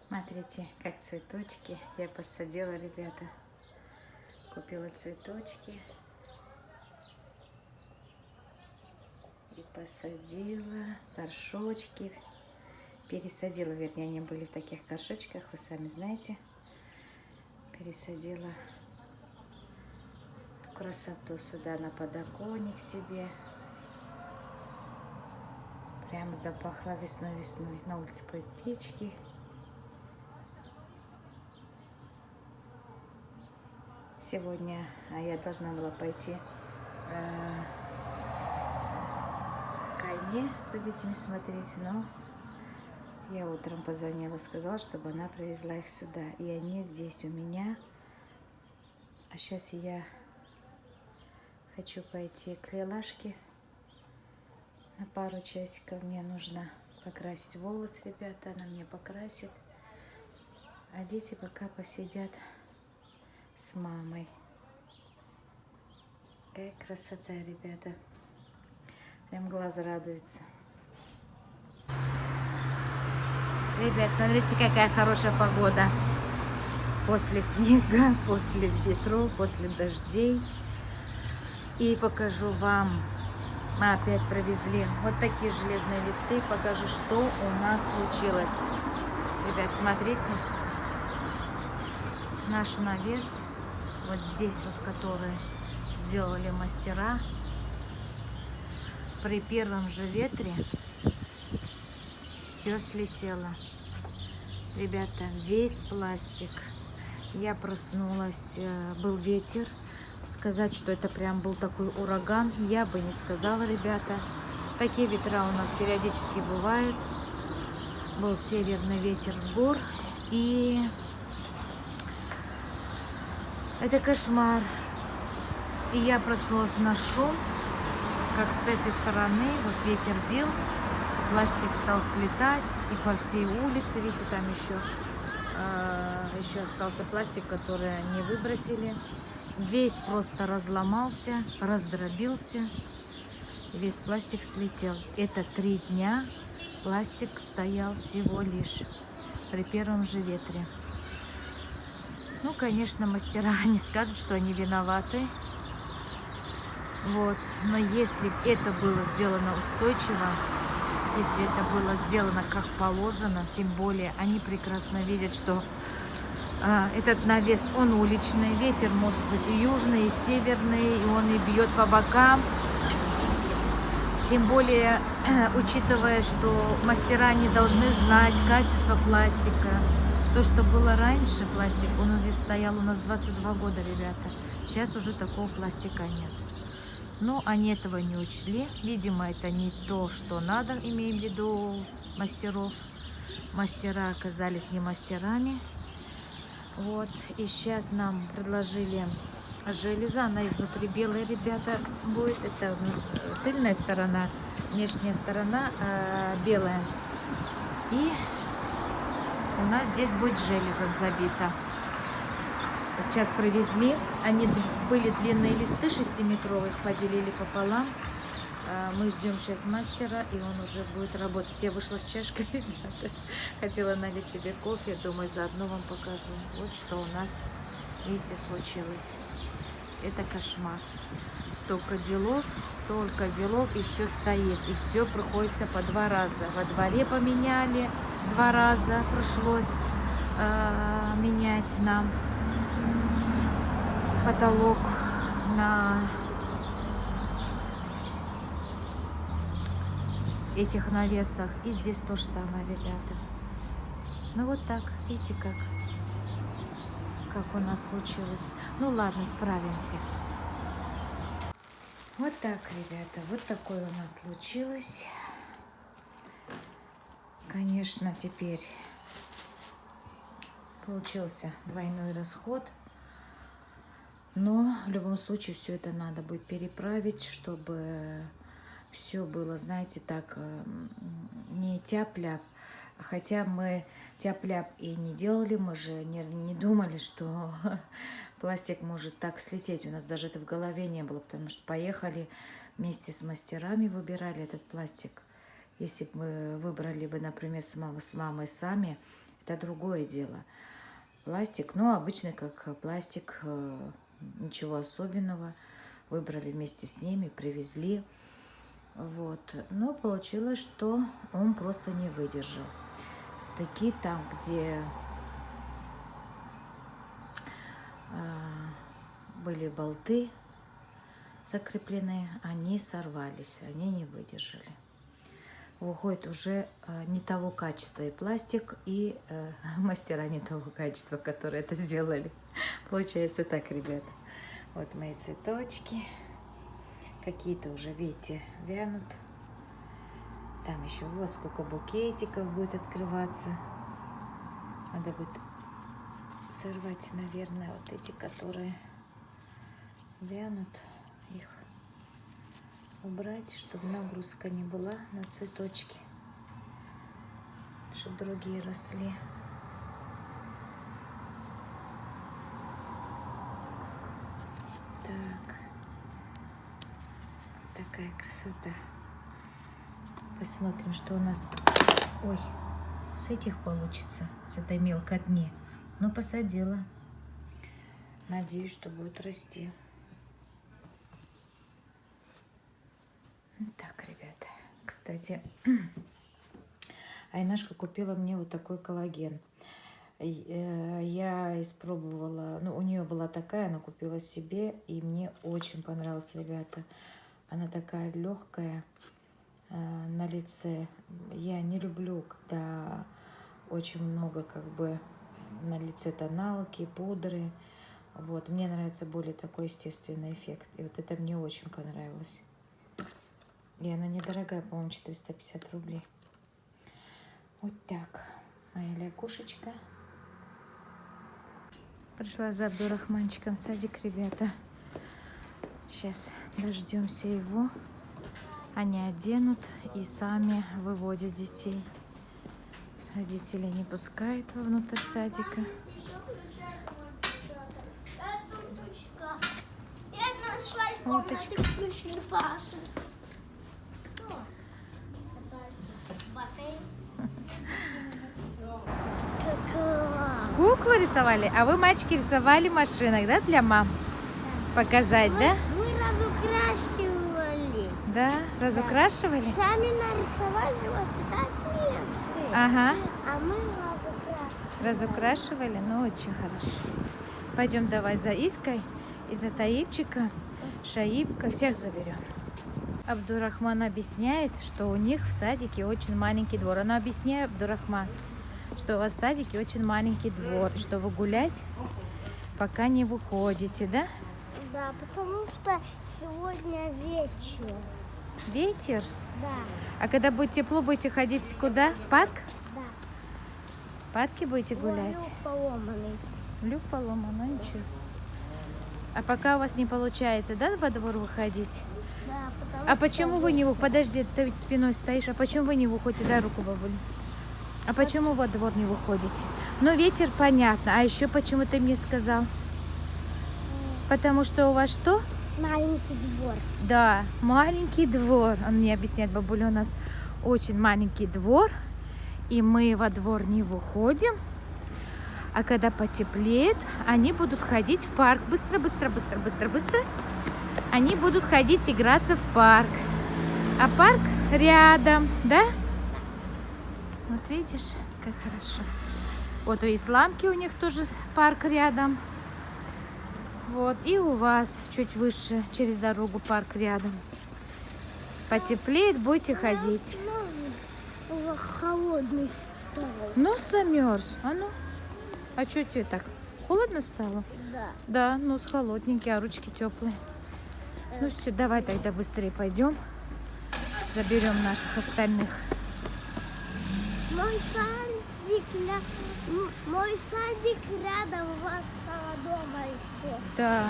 Смотрите, как цветочки я посадила, ребята. Купила цветочки и посадила горшочки. Пересадила, вернее, они были в таких горшочках, вы сами знаете. Пересадила эту красоту сюда на подоконник себе. Прям запахло весной-весной. На улице поют птички. Сегодня я должна была пойти к Айне за детьми смотреть, но я утром позвонила, сказала, чтобы она привезла их сюда. И они здесь у меня. А сейчас я хочу пойти к Лилашке на пару часиков. Мне нужно покрасить волосы, ребята. Она мне покрасит. А дети пока посидят с мамой. Какая красота, ребята. Прям глаз радуется. Ребят, смотрите, какая хорошая погода. После снега, после ветров, после дождей. И покажу вам. Мы опять провезли вот такие железные листы. Покажу, что у нас случилось. Ребят, смотрите. Наш навес, вот здесь вот, который сделали мастера, при первом же ветре все слетело. Ребята, весь пластик. Я проснулась, был ветер. Сказать, что это прям был такой ураган, я бы не сказала, ребята. Такие ветра у нас периодически бывают. Был северный ветер с гор. И это кошмар. И я проснулась на шум, как с этой стороны, вот ветер бил, пластик стал слетать, и по всей улице, видите, там еще остался пластик, который не выбросили. Весь просто разломался, раздробился, весь пластик слетел. Это 3 дня пластик стоял всего лишь при первом же ветре. Ну, конечно, мастера не скажут, что они виноваты. Вот. Но если это было сделано устойчиво, если это было сделано как положено, тем более они прекрасно видят, что этот навес, он уличный, ветер может быть и южный, и северный, и он и бьет по бокам. Тем более, учитывая, что мастера не должны знать качество пластика. То, что было раньше, пластик, он здесь стоял у нас 22 года, ребята. Сейчас уже такого пластика нет. Но они этого не учли. Видимо, это не то, что надо, имеем в виду мастеров. Мастера оказались не мастерами. Вот. И сейчас нам предложили железо. Она изнутри белая, ребята, будет. Это тыльная сторона, внешняя сторона белая. И у нас здесь будет железом забито. Вот сейчас привезли. Они были длинные листы 6-метровых, поделили пополам. Мы ждем сейчас мастера, и он уже будет работать. Я вышла с чашкой, ребята. Хотела налить себе кофе. Думаю, заодно вам покажу. Вот что у нас, видите, случилось. Это кошмар. Столько делов, и все стоит. И все приходится по 2 раза. Во дворе поменяли 2 раза. Пришлось менять нам потолок на этих навесах. И здесь то же самое, ребята. Ну вот так, видите, как у нас случилось. Ну ладно, справимся. Вот так, ребята, вот такое у нас случилось. Конечно, теперь получился двойной расход. Но в любом случае все это надо будет переправить, чтобы все было, знаете, так, не тяп-ляп. Хотя мы тяп-ляп и не делали, мы же не думали, что пластик может так слететь. У нас даже это в голове не было, потому что поехали вместе с мастерами, выбирали этот пластик. Если бы мы выбрали бы, например, с мамой сами, это другое дело. Пластик, ну, обычный как пластик, ничего особенного. Выбрали вместе с ними, привезли. Вот. Но получилось, что он просто не выдержал. Стыки там, где были болты закреплены, они сорвались, они не выдержали. Выходит уже не того качества и пластик, и мастера не того качества, которые это сделали. Получается так, ребята. Вот мои цветочки. Какие-то уже, видите, вянут. Там еще вот сколько букетиков будет открываться. Надо будет сорвать, наверное, вот эти, которые вянут, их убрать, чтобы нагрузка не была на цветочки, чтобы другие росли. Так, такая красота. Посмотрим, что у нас, ой, с этих получится, с этой мелкотни. Но посадила. Надеюсь, что будет расти. Так, ребята, кстати, Айнашка купила мне вот такой коллаген. Я испробовала, ну, у нее была такая, она купила себе, и мне очень понравилась, ребята. Она такая легкая на лице. Я не люблю, когда очень много как бы на лице тоналки, пудры. Вот, мне нравится более такой естественный эффект. И вот это мне очень понравилось. И она недорогая, по-моему, 450 рублей. Вот так. Моя лягушечка. Пришла за Абдурахманчиком в садик, ребята. Сейчас дождемся его. Они оденут и сами выводят детей. Родители не пускают вовнутрь садика. Уточка. Куклу рисовали? А вы, мальчики, рисовали машинок, да, для мам? Показать, да? Мы разукрашивали. Да, разукрашивали? Сами нарисовали воспитательницы. Ага. А мы Разукрашивали? Ну, очень хорошо. Пойдем давай за Иской и за Таипчика, Шаибка, всех заберем. Абдурахман объясняет, что у них в садике очень маленький двор. Она объясняет, Абдурахман, что у вас в садике очень маленький двор, что вы гулять пока не выходите, да? Да, потому что сегодня вечер. Ветер? Да. А когда будет тепло, будете ходить куда? В парк? Да. В парке будете гулять? Люк поломанный. Люк поломан, ну ничего. А пока у вас не получается, да, во двор выходить? Да, А почему вы не выходите? Подожди, ты ведь спиной стоишь. А почему вы не выходите? Дай руку, бабуль. А почему во двор не выходите? Ну, ветер, понятно. А еще почему ты мне сказал? Потому что у вас что? Маленький двор. Да, маленький двор. Он мне объясняет, бабуля, у нас очень маленький двор. И мы во двор не выходим. А когда потеплеет, они будут ходить в парк. Быстро, быстро, быстро, быстро, быстро. Они будут ходить играться в парк. А парк рядом, да? Вот видишь, как хорошо. Вот у Исламки у них тоже парк рядом. Вот, и у вас чуть выше, через дорогу парк рядом. Потеплеет, будете ходить. Уже холодный стал. Ну, замерз. А ну, а что тебе так? Холодно стало? Да. Да, нос холодненький, а ручки теплые. Ну все, давай тогда быстрее пойдем. Заберем наших остальных. Мой садик рядом у вас дома еще. Да.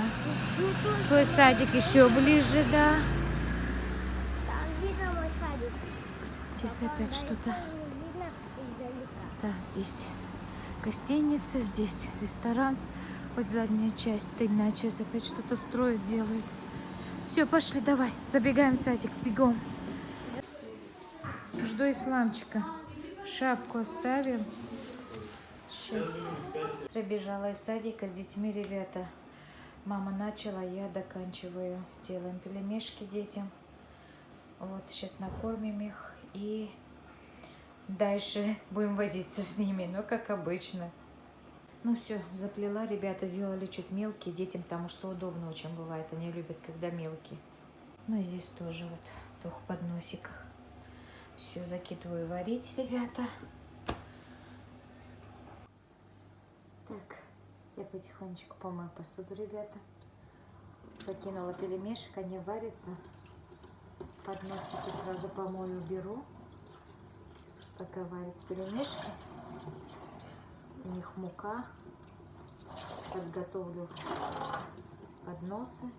Ну, только Твой садик еще ближе, да. там видно мой садик. Здесь опять что-то. Видно издалека. Да, здесь гостиница, здесь ресторан. Хоть задняя часть, тыльная часть опять что-то строят, делают. Все, пошли, давай, забегаем в садик, бегом. Жду Исламчика. Шапку оставил. Сейчас прибежала из садика с детьми, ребята. Мама начала, я доканчиваю. Делаем пельмешки детям. Вот, сейчас накормим их и дальше будем возиться с ними, ну, как обычно. Ну, все, заплела, ребята, сделали чуть мелкие. Детям потому что удобно очень бывает, они любят, когда мелкие. Ну, и здесь тоже вот в двух подносиках. Все, закидываю варить, ребята. Так, я потихонечку помою посуду, ребята. Закинула пельмешек, они варятся. Подносики сразу помою, уберу. Пока варятся пельмешки. У них мука. Подготовлю подносы.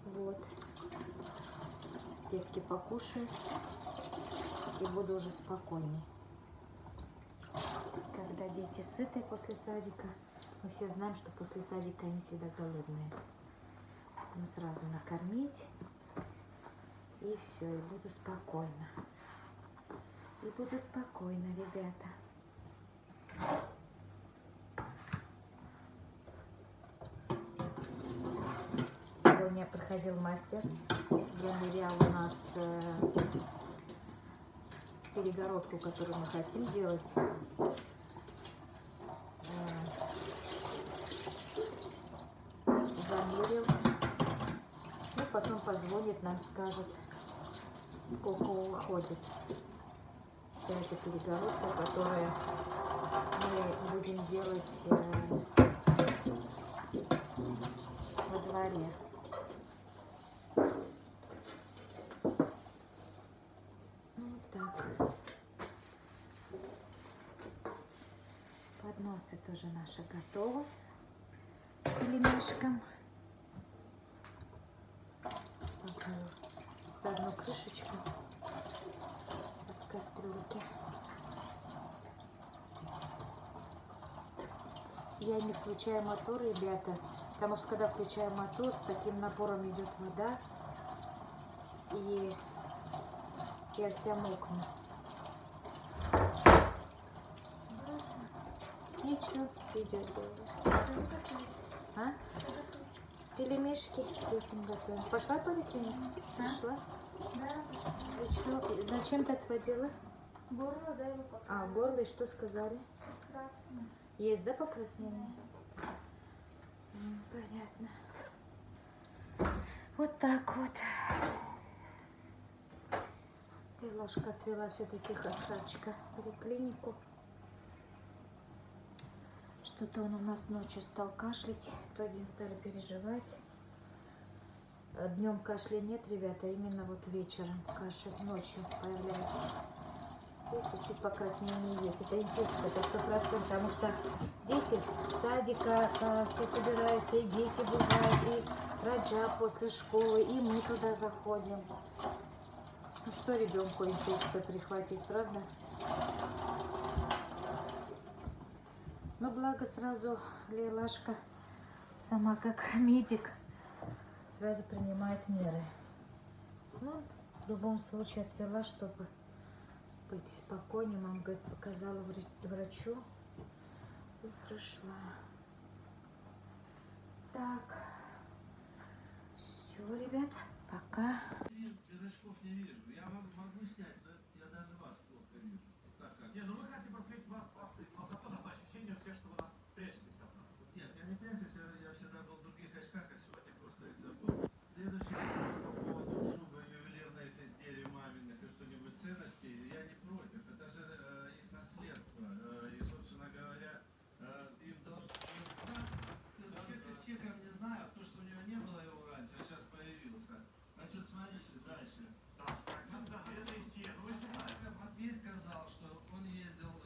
Вот. Детки покушают. И буду уже спокойней. Когда дети сытые после садика, мы все знаем, что после садика они всегда голодные. Поэтому сразу накормить. И все, и буду спокойно. И буду спокойно, ребята. Сегодня приходил мастер, замерял у нас перегородку, которую мы хотим делать. Замерил. Ну, потом позвонит, нам скажет, сколько уходит вся эта перегородка, которую мы будем делать во дворе. Вот так. Подносы тоже наши готовы к пельмешкам. Покажу заодно крышечку от кастрюльки. Я не включаю мотор, ребята, потому что когда включаю мотор, с таким напором идет вода, и я вся мокну. Ничего, идет дело. А? Пельмешки детям готовим. Пошла в поликлинику? Пошла? Да. И что? Зачем ты отводила? Горло, да, его пока. А, горло, и что сказали? Красный. Есть, да, покраснение? Понятно. Вот так вот. Илошка отвела все-таки Хасавчика в поликлинику. Что-то он у нас ночью стал кашлять. То один стали переживать. Днем кашля нет, ребята, именно вот вечером кашель ночью появляется. Видите, чуть покраснение есть. Это инфекция, это 100%, потому что дети с садика все собираются, и дети бывают, и раджа после школы, и мы туда заходим. Ну что ребенку инфекцию прихватить, правда? Но благо сразу Лейлашка, сама как медик, сразу принимает меры. Ну, в любом случае отвела, чтобы быть спокойнее. Мама говорит, показала врачу и пришла. Так, все, ребят, пока. Без очков не вижу. Я могу снять, но я даже вас плохо вижу. Так как? Не, ну мы хотим просто видеть вас тоже то ощущение все, что вы нас прячетесь от нас. Нет, я не прячусь, я всегда был в других очках, а сегодня просто их забыл. Следующий вопрос по поводу шубы, ювелирных изделий маминых и что-нибудь ценностей, я не против. Это же их наследство. И, собственно говоря, им должно... Чеком не знаю, то, что у него не было его раньше, а сейчас появился. Значит, смотрите дальше. Матвей сказал, что он ездил к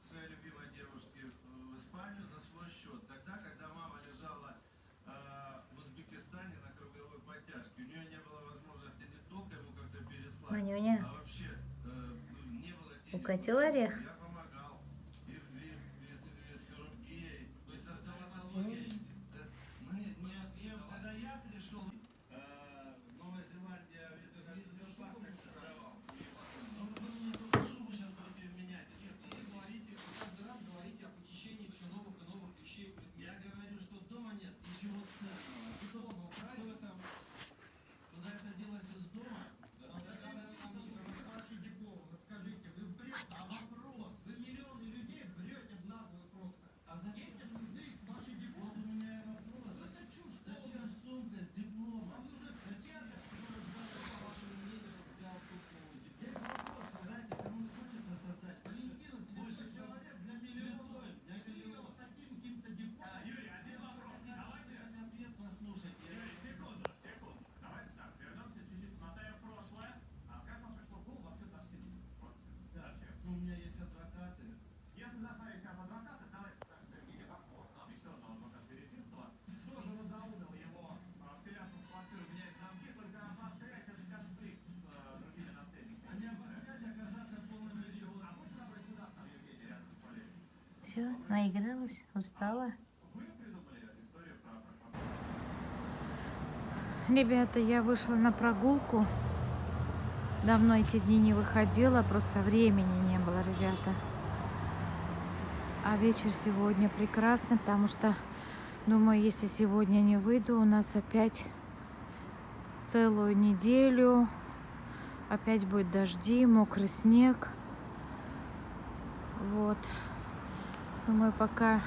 своей любимой девушке в Испанию за свой счет. Тогда, когда мама лежала в Узбекистане на круговой подтяжке, у нее не было возможности не только ему как-то переслать, Манюня, а вообще не было денег. укатил орех? Я помогал. И с хирургией, то есть со стоматологией. Когда я пришел, Новая Зеландия безопасность создавал. Он мне только шубу сейчас против менять. Если наставишься об адвоката, давайте так, что видите, как еще одного адвоката Веретинцева, тоже надоумил его вселяться в квартиру, менять замки, только обострять этот конфликт с другими наследниками. А не обострять, оказаться полным ключевым. А будь добры сюда, там Евгений рядом с Валерией. Все, наигралась, устала. Вы придумали историю про Ребята, я вышла на прогулку. Давно эти дни не выходила, просто времени не было, ребята. А вечер сегодня прекрасный, потому что, думаю, если сегодня не выйду, у нас опять целую неделю. Опять будет дожди, мокрый снег. Вот. Думаю, пока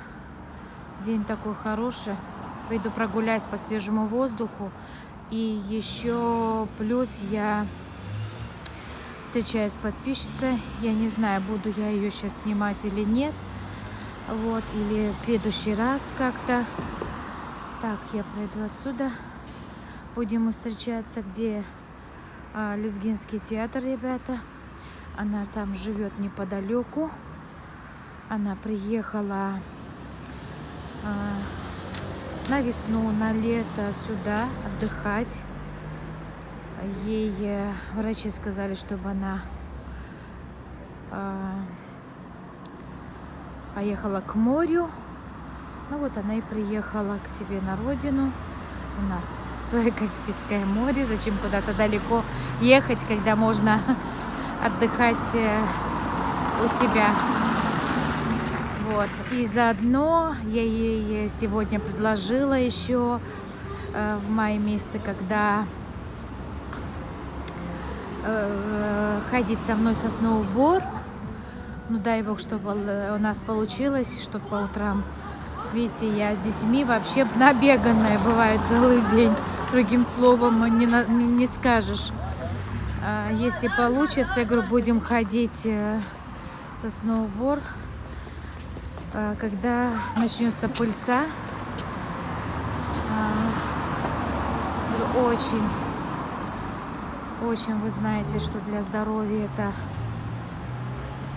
день такой хороший, выйду прогуляюсь по свежему воздуху. И еще плюс я встречаюсь с подписчицей. Я не знаю, буду я ее сейчас снимать или нет. Вот, или в следующий раз как-то. Так, я пройду отсюда. Будем мы встречаться, где Лезгинский театр, ребята. Она там живет неподалеку. Она приехала на весну, на лето сюда отдыхать. Ей врачи сказали, чтобы она поехала к морю. Ну вот она и приехала к себе на родину. У нас свое Каспийское море. Зачем куда-то далеко ехать, когда можно отдыхать у себя. Вот. И заодно я ей сегодня предложила еще в мае месяце, когда ходить со мной со сноуборд. Ну дай бог, чтобы у нас получилось, чтобы по утрам. Видите, я с детьми вообще набеганная бывает целый день. Другим словом не скажешь. Если получится, я говорю, будем ходить со сноуборд. Когда начнется пыльца, очень вы знаете, что для здоровья это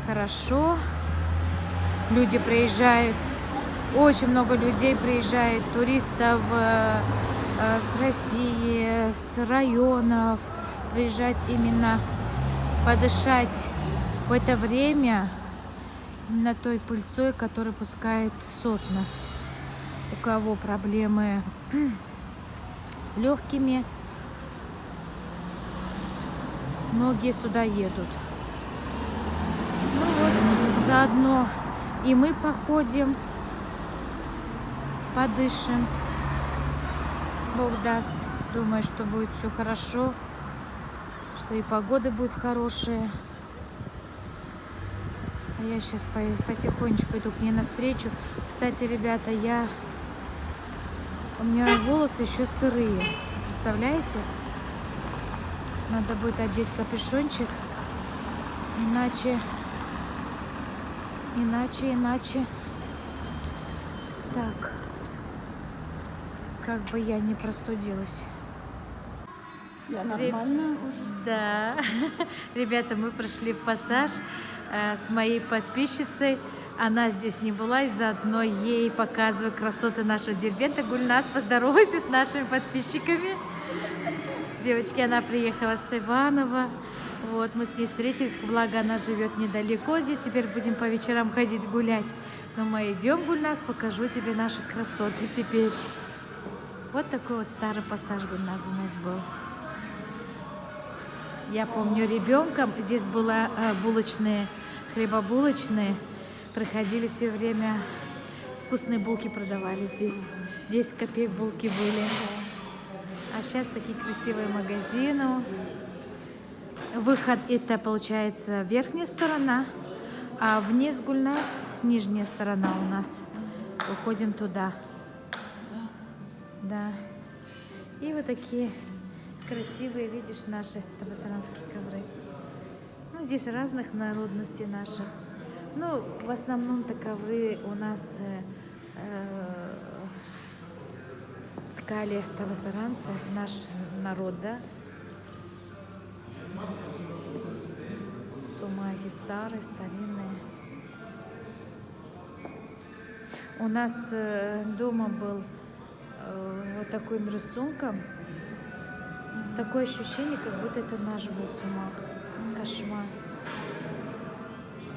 хорошо. Люди приезжают, очень много людей приезжает, туристов с России, с районов, приезжают именно подышать в это время именно той пыльцой, которую пускает сосна. У кого проблемы с легкими, многие сюда едут. Ну вот, заодно и мы походим, подышим. Бог даст. Думаю, что будет все хорошо, что и погода будет хорошая. А я сейчас потихонечку иду к ней навстречу. Кстати, ребята, у меня волосы еще сырые. Представляете? Надо будет одеть капюшончик. Иначе. Так. Как бы я не простудилась. Я нормально уже. Да. Ребята, мы прошли в пассаж с моей подписчицей. Она здесь не была, и заодно ей показываю красоты нашего Дербента. Гульнас, поздоровайся с нашими подписчиками. Девочки, она приехала с Иванова. Вот, мы с ней встретились, благо она живет недалеко здесь. Теперь будем по вечерам ходить гулять. Но мы идем, Гульнас, покажу тебе наши красоты теперь. Вот такой вот старый пассаж Гульнас у нас был. Я помню, ребенком здесь было булочные, хлебобулочные. Приходили все время, вкусные булки продавали здесь. 10 копеек булки были. А сейчас такие красивые магазины. Выход это получается верхняя сторона, а вниз Гульнас нижняя сторона у нас. Уходим туда. Да. И вот такие красивые, видишь, наши табасаранские ковры. Ну, здесь разных народностей наших. Ну, в основном-то ковры у нас ткали табасаранцы, наш народ, да. Сумахи старые, старинные. У нас дома был вот таким рисунком. Такое ощущение, как будто это наш был сумах. Кошмар.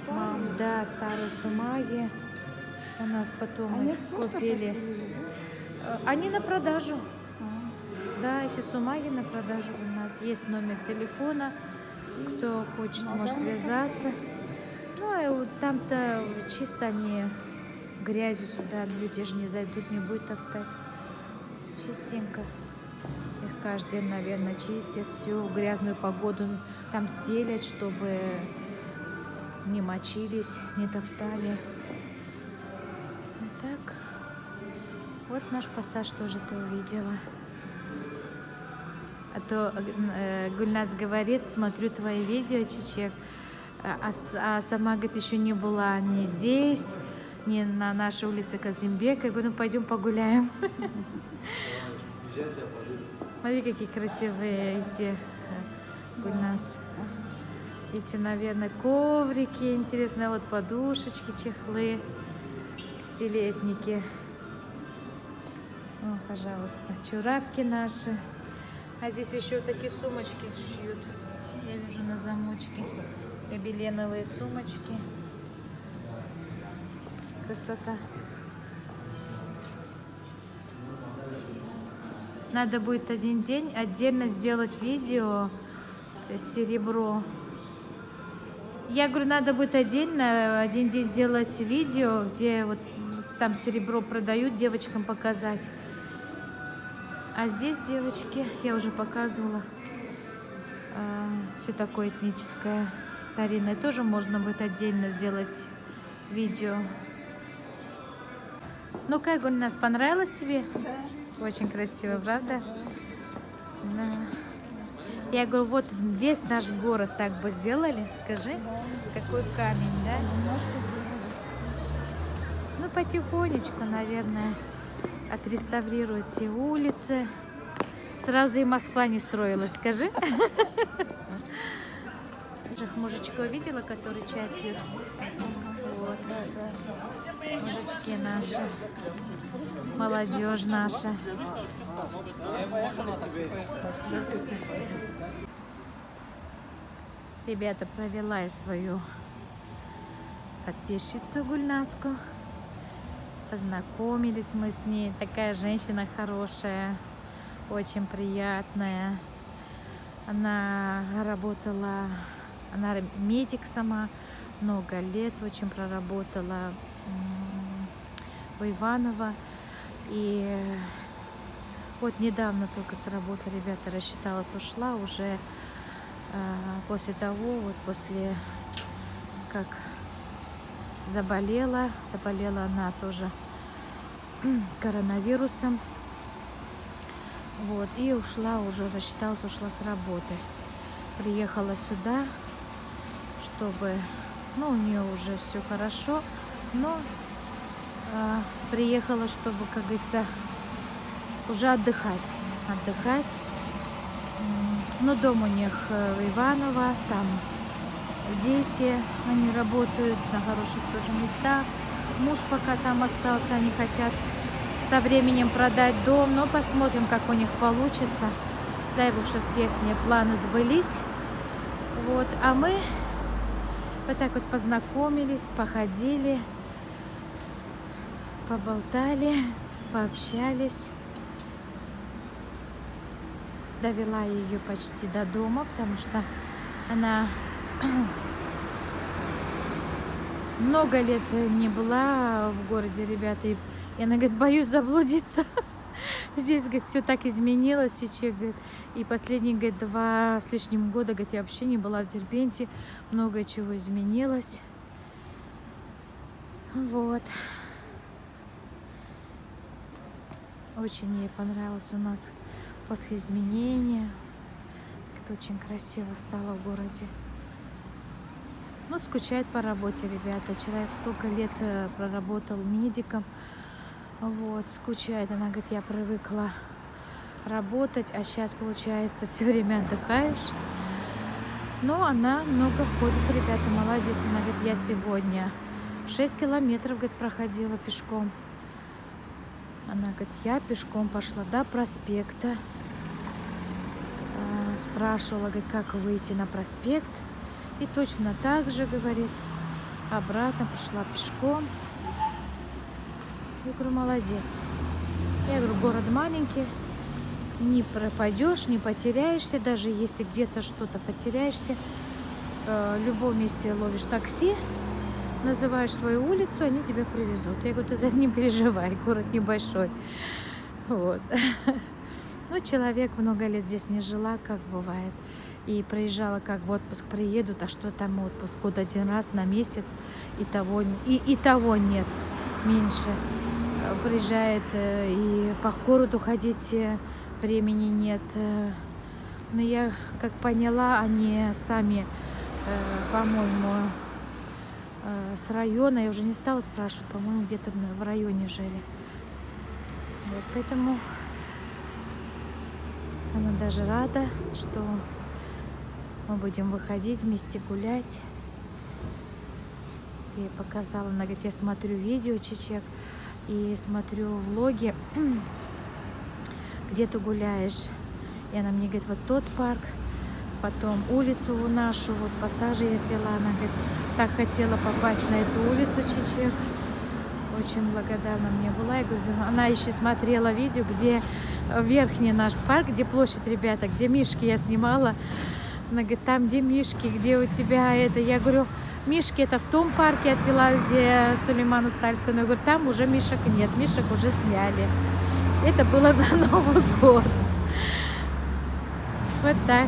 Мам, да, старые сумаги. У нас потом Они их просто купили. постелили, Они на продажу. да? Да, эти сумаги на продажу у нас. Есть номер телефона. Кто хочет, может связаться. Ну, и вот там-то чисто они грязью сюда, люди же не зайдут, не будут топтать. Чистенько. Их каждый день, наверное, чистят. Всю грязную погоду там стелят, чтобы не мочились, не топтали. Вот так. Вот наш пассаж тоже ты увидела. А то Гульназ говорит, смотрю твои видео, Чечек, а сама, говорит, еще не была ни здесь, ни на нашей улице Казимбека. Я говорю, ну пойдем погуляем. Смотри, какие красивые эти Гульназ. Эти, наверное, коврики, интересно, вот подушечки, чехлы, стилетники. О, пожалуйста, чурапки наши. А здесь еще вот такие сумочки шьют. Я вижу на замочке. Гобеленовые сумочки. Красота. Надо будет один день отдельно сделать видео серебро. Я говорю, надо будет отдельно один день сделать видео, где вот там серебро продают, девочкам показать. А здесь, девочки, я уже показывала, все такое этническое, старинное. Тоже можно будет отдельно сделать видео. Ну как, Гульназ, понравилось тебе? Да. Очень красиво, правда? Да. Я говорю, вот весь наш город так бы сделали, скажи, какой камень, да? Ну, потихонечку, наверное, отреставрируют все улицы. Сразу и Москва не строилась, скажи. Мужичка увидела, который чай пьет? Вот. Мужички наши. Молодежь наша. Ребята, провела я свою подписчицу Гульназку. Познакомились мы с ней. Такая женщина хорошая, очень приятная. Она работала, она медик сама, много лет очень проработала в Иваново. И вот недавно только с работы, ребята, рассчиталась, ушла уже после того, вот после как заболела она тоже коронавирусом. Вот, и ушла уже, рассчиталась, ушла с работы. Приехала сюда, чтобы, ну, у нее уже все хорошо, но приехала, чтобы, как говорится, уже отдыхать. Ну, дом у них в Иваново, там дети, они работают на хороших тоже местах. Муж пока там остался, они хотят со временем продать дом, но посмотрим, как у них получится. Дай Бог, что все их планы сбылись. Вот, а мы вот так вот познакомились, походили, поболтали, пообщались. Довела ее почти до дома, потому что она много лет не была в городе, ребята. И она говорит, боюсь заблудиться. Здесь, говорит, все так изменилось. Говорит, и последние, говорит, 2 с лишним года, говорит, я вообще не была в Дербенте. Много чего изменилось. Вот. Очень ей понравилось у нас после изменения. Это очень красиво стало в городе. Ну, скучает по работе, ребята. Человек столько лет проработал медиком. Вот, скучает. Она говорит, я привыкла работать, а сейчас, получается, все время отдыхаешь. Но она много ходит, ребята, молодец. Она говорит, я сегодня 6 километров, говорит, проходила пешком. Она говорит, я пешком пошла до проспекта. Спрашивала, говорит, как выйти на проспект. И точно так же, говорит, обратно пришла пешком. Я говорю, молодец. Я говорю, город маленький, не пропадешь, не потеряешься, даже если где-то что-то потеряешься, в любом месте ловишь такси, называешь свою улицу, они тебя привезут. Я говорю, ты за это не переживай, город небольшой. Вот. Ну, человек много лет здесь не жила, как бывает. И проезжала, как в отпуск приедут, а что там отпуск? Год один раз на месяц, и того нет, меньше. Приезжает, и по городу ходить времени нет. Но я, как поняла, они сами, по-моему, с района, я уже не стала спрашивать, по-моему, где-то в районе жили. Вот, поэтому она даже рада, что мы будем выходить вместе гулять. Я ей показала, она говорит, я смотрю видео чечек и смотрю влоги, где ты гуляешь. И она мне говорит, вот тот парк, потом улицу нашу, вот пассажи я отвела. Она говорит, так хотела попасть на эту улицу чечек. Очень благодарна мне была. Я говорю, она еще смотрела видео, где верхний наш парк, где площадь, ребята, где мишки я снимала. Она говорит, там, где мишки, где у тебя это. Я говорю, мишки это в том парке отвела, где Сулеймана Стальского. Но я говорю, там уже мишек нет, мишек уже сняли. Это было на Новый год. Вот так.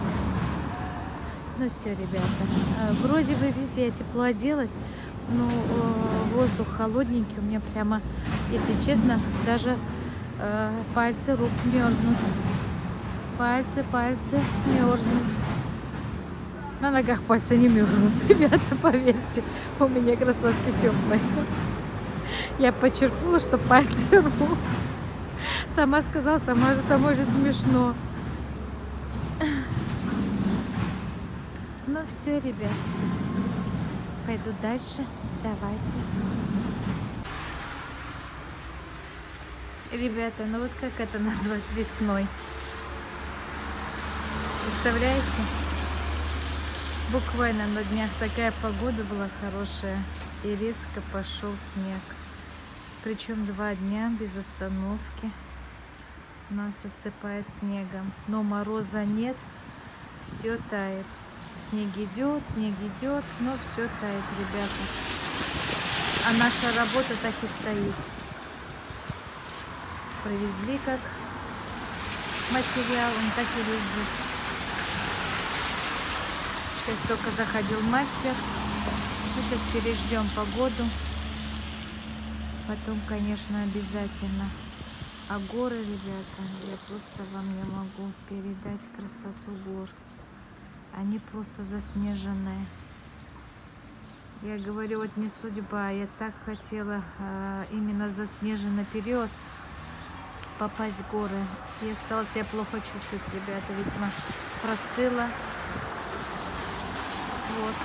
Ну все, ребята. Вроде бы, видите, я тепло оделась, но воздух холодненький. У меня прямо, если честно, даже пальцы рук мерзнут. Пальцы мерзнут. На ногах пальцы не мерзнут. Ребята, поверьте, у меня кроссовки теплые. Я подчеркнула, что пальцы рук. Сама сказала, самой же смешно. Ну все, ребят. Пойду дальше. Давайте. Ребята, ну вот как это назвать весной? Представляете? Буквально на днях такая погода была хорошая, и резко пошел снег. Причем 2 дня без остановки нас осыпает снегом. Но мороза нет, все тает. Снег идет, но все тает, ребята. А наша работа так и стоит. Привезли как материал, он так и лежит. Сейчас только заходил мастер. Мы сейчас переждем погоду. Потом, конечно, обязательно. А горы, ребята, я просто вам не могу передать красоту гор. Они просто заснеженные. Я говорю, вот не судьба. Я так хотела именно в заснеженный период попасть в горы. Я стала себя плохо чувствовать, ребята. Видимо, простыла. Вот.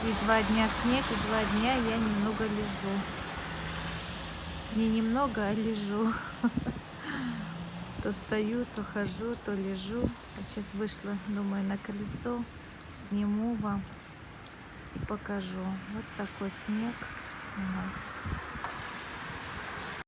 И 2 дня снег, и 2 дня я немного лежу. Не немного, а лежу. То стою, то хожу, то лежу. Вот сейчас вышла, думаю, на крыльцо. Сниму вам и покажу. Вот такой снег у нас.